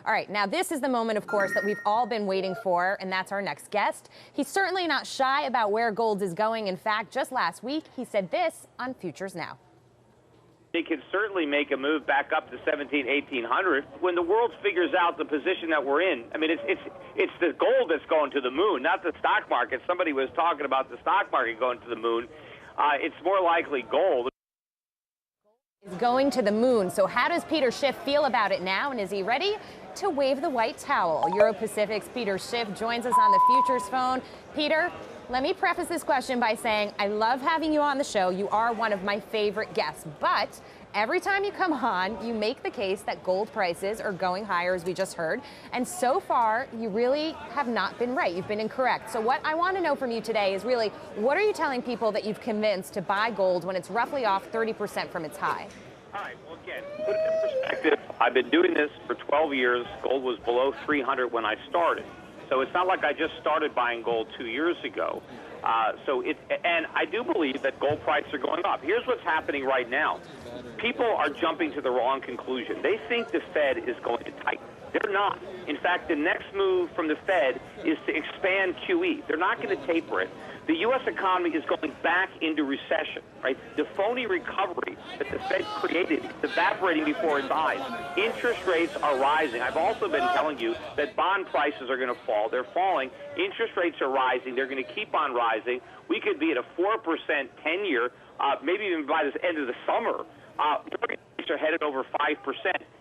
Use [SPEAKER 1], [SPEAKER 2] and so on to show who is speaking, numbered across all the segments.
[SPEAKER 1] All right, now this is the moment, of course, that we've all been waiting for, and that's our next guest. He's certainly not shy about where gold is going. In fact, just last week, he said this on Futures Now.
[SPEAKER 2] They can certainly make a move back up to 1800 when the world figures out the position that we're in. I mean, it's the gold that's going to the moon, not the stock market. Somebody was talking about the stock market going to the moon. It's more likely gold
[SPEAKER 1] Is going to the moon. So how does Peter Schiff feel about it now, and is he ready to wave the white towel? Euro Pacific's Peter Schiff joins us on the Futures phone. Peter, let me preface this question by saying I love having you on the show. You are one of my favorite guests, but every time you come on, you make the case that gold prices are going higher, as we just heard. And so far, you really have not been right. You've been incorrect. So what I want to know from you today is really, what are you telling people that you've convinced to buy gold when it's roughly off 30% from its high?
[SPEAKER 2] All right, well, again, put it in perspective. I've been doing this for 12 years. Gold was below 300 when I started. So it's not like I just started buying gold 2 years ago. And I do believe that gold prices are going up. Here's what's happening right now. People are jumping to the wrong conclusion. They think the Fed is going to tighten. They're not. In fact, the next move from the Fed is to expand QE. They're not going to taper it. The U.S. economy is going back into recession, right? The phony recovery that the Fed created is evaporating before its eyes. Interest rates are rising. I've also been telling you that bond prices are going to fall. They're falling. Interest rates are rising. They're going to keep on rising. We could be at a 4% 10-year, maybe even by the end of the summer. Mortgage rates are headed over 5%.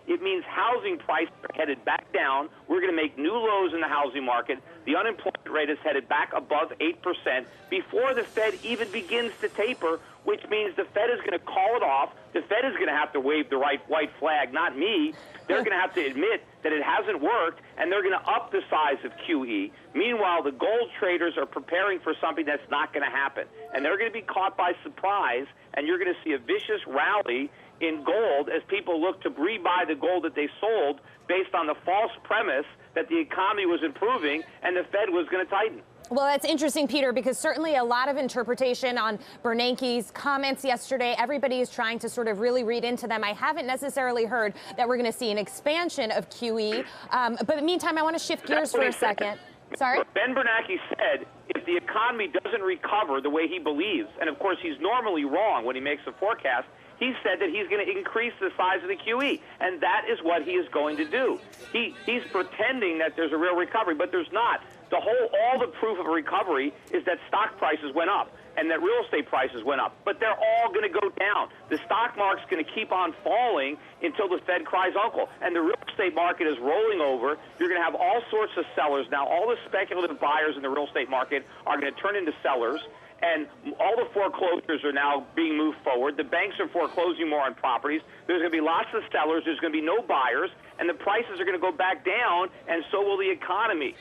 [SPEAKER 2] It means housing prices are headed back down. We're going to make new lows in the housing market. The unemployment rate is headed back above 8% before the Fed even begins to taper, which means the Fed is going to call it off. The Fed is going to have to wave the white flag, not me. They're going to have to admit that it hasn't worked, and they're going to up the size of QE. Meanwhile, the gold traders are preparing for something that's not going to happen, and they're going to be caught by surprise, and you're going to see a vicious rally in gold as people look to rebuy the gold that they sold based on the false premise that the economy was improving and the Fed was going to tighten.
[SPEAKER 1] Well, that's interesting, Peter, because certainly a lot of interpretation on Bernanke's comments yesterday. Everybody is trying to sort of really read into them. I haven't necessarily heard that we're going to see an expansion of QE. But in the meantime, I want to shift gears for a second. Sorry?
[SPEAKER 2] Ben Bernanke said if the economy doesn't recover the way he believes, and of course he's normally wrong when he makes a forecast, he said that he's going to increase the size of the QE, and that is what he is going to do. He's pretending that there's a real recovery, but there's not. All the proof of a recovery is that stock prices went up and that real estate prices went up, but they're all going to go down. The stock market's going to keep on falling until the Fed cries uncle, and the real estate market is rolling over. You're going to have all sorts of sellers now. All the speculative buyers in the real estate market are going to turn into sellers. And all the foreclosures are now being moved forward. The banks are foreclosing more on properties. There's going to be lots of sellers. There's going to be no buyers. And the prices are going to go back down, and so will the economy.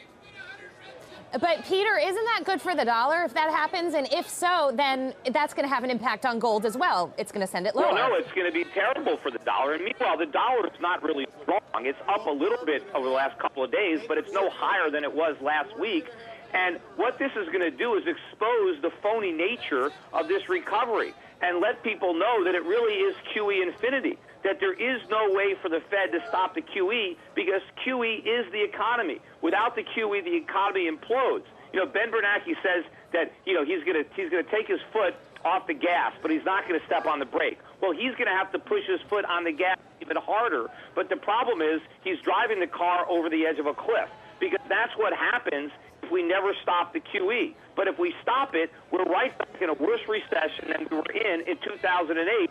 [SPEAKER 1] But, Peter, isn't that good for the dollar if that happens? And if so, then that's going to have an impact on gold as well. It's going to send it lower.
[SPEAKER 2] Well, no, it's going to be terrible for the dollar. And meanwhile, the dollar is not really strong. It's up a little bit over the last couple of days, but it's no higher than it was last week. And what this is going to do is expose the phony nature of this recovery and let people know that it really is QE infinity, that there is no way for the Fed to stop the QE because QE is the economy. Without the QE, the economy implodes. You know, Ben Bernanke says that, you know, he's going to take his foot off the gas, but he's not going to step on the brake. Well, he's going to have to push his foot on the gas even harder. But the problem is he's driving the car over the edge of a cliff because that's what happens if we never stop the QE. But if we stop it, we're right back in a worse recession than we were in 2008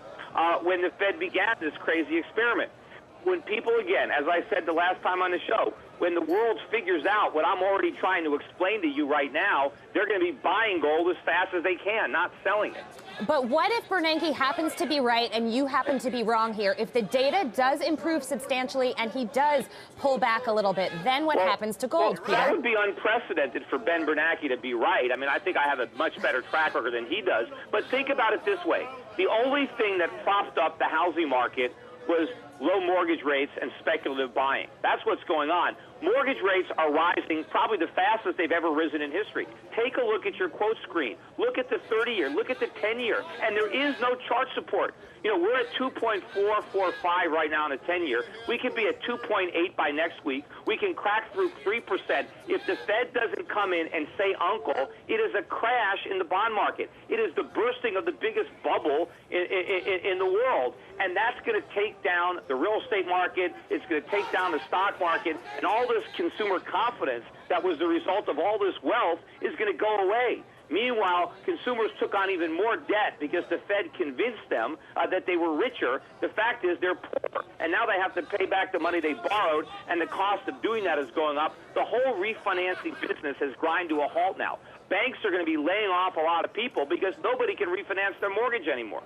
[SPEAKER 2] when the Fed began this crazy experiment. When people, again, as I said the last time on the show, when the world figures out what I'm already trying to explain to you right now, they're going to be buying gold as fast as they can, not selling it.
[SPEAKER 1] But what if Bernanke happens to be right and you happen to be wrong here? If the data does improve substantially and he does pull back a little bit, then what happens to gold, Peter?
[SPEAKER 2] That would be unprecedented for Ben Bernanke to be right. I mean, I think I have a much better track record than he does. But think about it this way. The only thing that propped up the housing market was low mortgage rates and speculative buying. That's what's going on. Mortgage rates are rising probably the fastest they've ever risen in history. Take a look at your quote screen. Look at the 30-year. Look at the 10-year. And there is no chart support. You know, we're at 2.445 right now in a 10-year. We could be at 2.8 by next week. We can crack through 3%. If the Fed doesn't come in and say uncle, it is a crash in the bond market. It is the bursting of the biggest bubble in the world. And that's going to take down the real estate market. It's going to take down the stock market. And all this consumer confidence that was the result of all this wealth is going to go away. Meanwhile, consumers took on even more debt because the Fed convinced them that they were richer. The fact is they're poor, and now they have to pay back the money they borrowed, and the cost of doing that is going up. The whole refinancing business has grind to a halt now. Banks are going to be laying off a lot of people because nobody can refinance their mortgage anymore.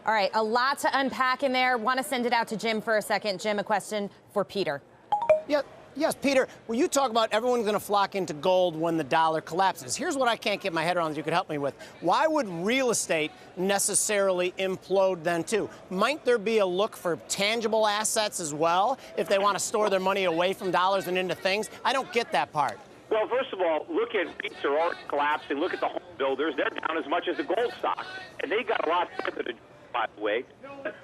[SPEAKER 1] All right, a lot to unpack in there. Want to send it out to Jim for a second. Jim, a question for Peter.
[SPEAKER 3] Yeah. Yes, Peter, when you talk about everyone's going to flock into gold when the dollar collapses, here's what I can't get my head around that you could help me with. Why would real estate necessarily implode then, too? Might there be a look for tangible assets as well if they want to store their money away from dollars and into things? I don't get that part.
[SPEAKER 2] Well, first of all, look at REITs are already collapsing. Look at the home builders. They're down as much as the gold stocks, and they got a lot further to do, by the way.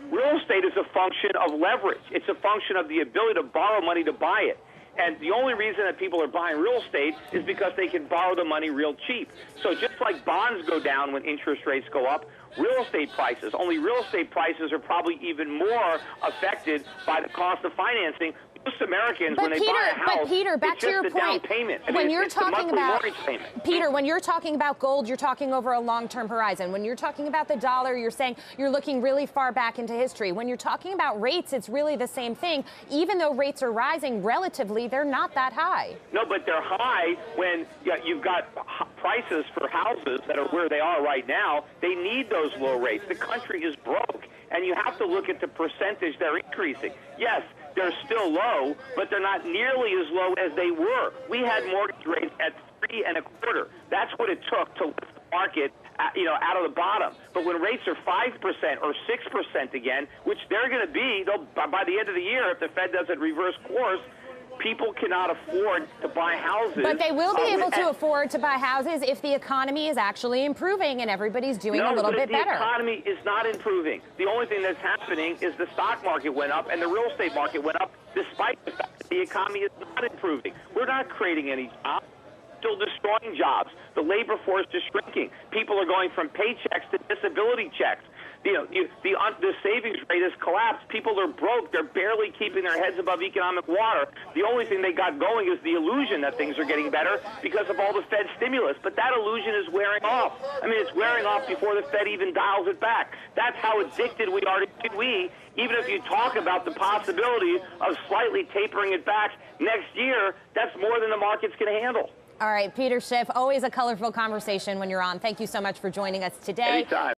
[SPEAKER 2] Real estate is a function of leverage. It's a function of the ability to borrow money to buy it. And the only reason that people are buying real estate is because they can borrow the money real cheap. So just like bonds go down when interest rates go up, real estate prices, only real estate prices are probably even more affected by the cost of financing. Most Americans, when they buy a house,
[SPEAKER 1] back to your point.
[SPEAKER 2] Down payment.
[SPEAKER 1] When you're talking about
[SPEAKER 2] Peter,
[SPEAKER 1] when you're talking about gold, you're talking over a long-term horizon. When you're talking about the dollar, you're saying you're looking really far back into history. When you're talking about rates, it's really the same thing. Even though rates are rising relatively, they're not that high.
[SPEAKER 2] No, but they're high when you've got prices for houses that are where they are right now. They need those low rates. The country is broke, and you have to look at the percentage they're increasing. Yes, they're still low, but they're not nearly as low as they were. We had mortgage rates at 3.25%. That's what it took to lift the market, out of the bottom. But when rates are 5% or 6% again, which they're going to be, by the end of the year, if the Fed doesn't reverse course, people cannot afford to buy houses.
[SPEAKER 1] But they will be able to afford to buy houses if the economy is actually improving and everybo's doing a little bit better.
[SPEAKER 2] The economy is not improving. The only thing that's happening is the stock market went up and the real estate market went up despite the fact that the economy is not improving. We're not creating any jobs. Still destroying jobs. The labor force is shrinking. People are going from paychecks to disability checks. The savings rate has collapsed. People are broke. They're barely keeping their heads above economic water. The only thing they got going is the illusion that things are getting better because of all the Fed stimulus. But that illusion is wearing off. I mean, it's wearing off before the Fed even dials it back. That's how addicted we are to QE. Even if you talk about the possibility of slightly tapering it back next year, that's more than the markets can handle.
[SPEAKER 1] All right, Peter Schiff, always a colorful conversation when you're on. Thank you so much for joining us today.
[SPEAKER 2] Anytime.